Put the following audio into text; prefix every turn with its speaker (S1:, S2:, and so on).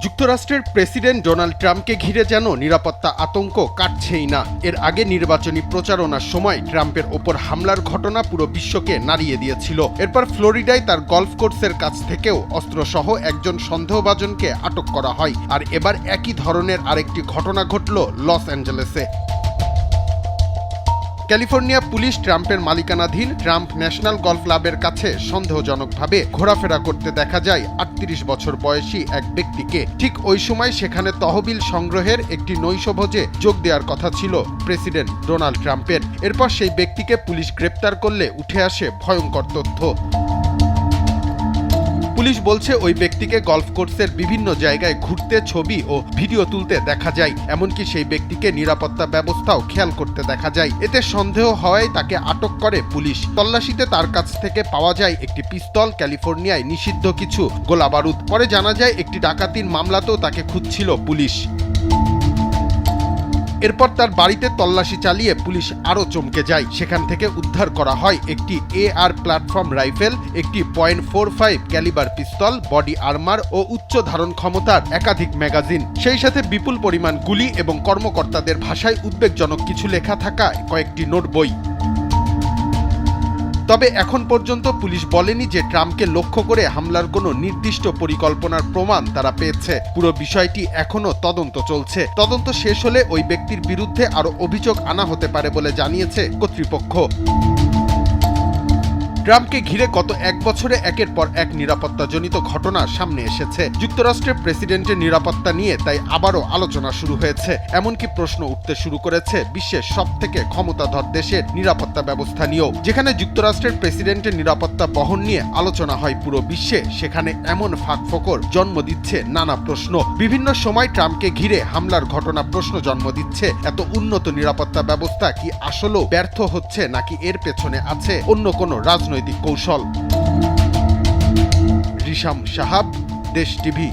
S1: যুক্তরাষ্ট্রের president Donald ট্রাম্পকে ঘিরে যেন নিরাপত্তা আতঙ্ক কাটছেই না। এর আগে নির্বাচনী প্রচারণার সময় ট্রাম্পের ওপর হামলার ঘটনা পুরো বিশ্বকে নাড়িয়ে দিয়েছিল। এরপর ফ্লোরিডায় তার গলফ কোর্সের কাছ থেকেও অস্ত্রসহ একজন সন্দেহভাজনকে আটক করা হয়। আর এবার একই ধরনের আরেকটি ঘটনা ঘটল লস অ্যাঞ্জেলেসে। ক্যালিফোর্নিয়া পুলিশ ট্রাম্পের মালিকানাধীন ট্রাম্প ন্যাশনাল গলফ ক্লাবের কাছে সন্দেহজনকভাবে ঘোরাফেরা করতে দেখা যায় ৩৮ বছর বয়সী এক ব্যক্তিকে। ঠিক ওই সময় সেখানে তহবিল সংগ্রহের একটি নৈশভোজে যোগ দেওয়ার কথা ছিল প্রেসিডেন্ট ডোনাল্ড ট্রাম্পের। এরপর সেই ব্যক্তিকে পুলিশ গ্রেপ্তার করলে উঠে আসে ভয়ঙ্কর তথ্য। পুলিশ বলছে ওই ব্যক্তিকে গলফ কোর্সের বিভিন্ন জায়গায় ঘুরতে, ছবি ও ভিডিও তুলতে দেখা যায়। এমনকি সেই ব্যক্তিকে নিরাপত্তা ব্যবস্থাও খেয়াল করতে দেখা যায়। এতে সন্দেহ হওয়ায় তাকে আটক করে পুলিশ। তল্লাশিতে তার কাছ থেকে পাওয়া যায় একটি পিস্তল, ক্যালিফোর্নিয়ায় নিষিদ্ধ কিছু গোলাবারুদ। পরে জানা যায় একটি ডাকাতির মামলাতেও তাকে খুঁজছিল পুলিশ। এরপর তার বাড়িতে তল্লাশি চালিয়ে পুলিশ আরও চমকে যায়। সেখান থেকে উদ্ধার করা হয় একটি AR প্ল্যাটফর্ম রাইফেল, একটি .45 ক্যালিবার পিস্তল, বডি আর্মার ও উচ্চ ধারণ ক্ষমতার একাধিক ম্যাগাজিন, সেই সাথে বিপুল পরিমাণ গুলি এবং কর্মকর্তাদের ভাষায় উদ্বেগজনক কিছু লেখা থাকা কয়েকটি নোট বই। তবে এখন পর্যন্ত পুলিশ বলেনি যে ট্রাম্পকে লক্ষ্য করে হামলার কোনো নির্দিষ্ট পরিকল্পনার প্রমাণ তারা পেয়েছে। পুরো বিষয়টি এখনো তদন্ত চলছে। তদন্ত শেষ হলে ওই ব্যক্তির বিরুদ্ধে আরও অভিযোগ আনা হতে পারে বলে জানিয়েছে কর্তৃপক্ষ। ট্রাম্পকে ঘিরে গত এক বছরে একের পর এক নিরাপত্তাজনিত ঘটনা সামনে এসেছে। যুক্তরাষ্ট্রের প্রেসিডেন্টের নিরাপত্তা নিয়ে তাই আবারও আলোচনা শুরু হয়েছে। এমনকি প্রশ্ন উঠতে শুরু করেছে বিশ্বের সবথেকে ক্ষমতাধর দেশের নিরাপত্তা ব্যবস্থা নিয়েও। যেখানে যুক্তরাষ্ট্রের প্রেসিডেন্টের নিরাপত্তা বহন নিয়ে আলোচনা হয় পুরো বিশ্বে, সেখানে এমন ফাঁকফোকর জন্ম দিচ্ছে নানা প্রশ্ন। বিভিন্ন সময় ট্রাম্পকে ঘিরে হামলার ঘটনা প্রশ্ন জন্ম দিচ্ছে, এত উন্নত নিরাপত্তা ব্যবস্থা কি আসলেও ব্যর্থ হচ্ছে, নাকি এর পেছনে আছে অন্য কোনো রাজনৈতিক কৌশল। রিশাম সাহাব, দেশ টিভি।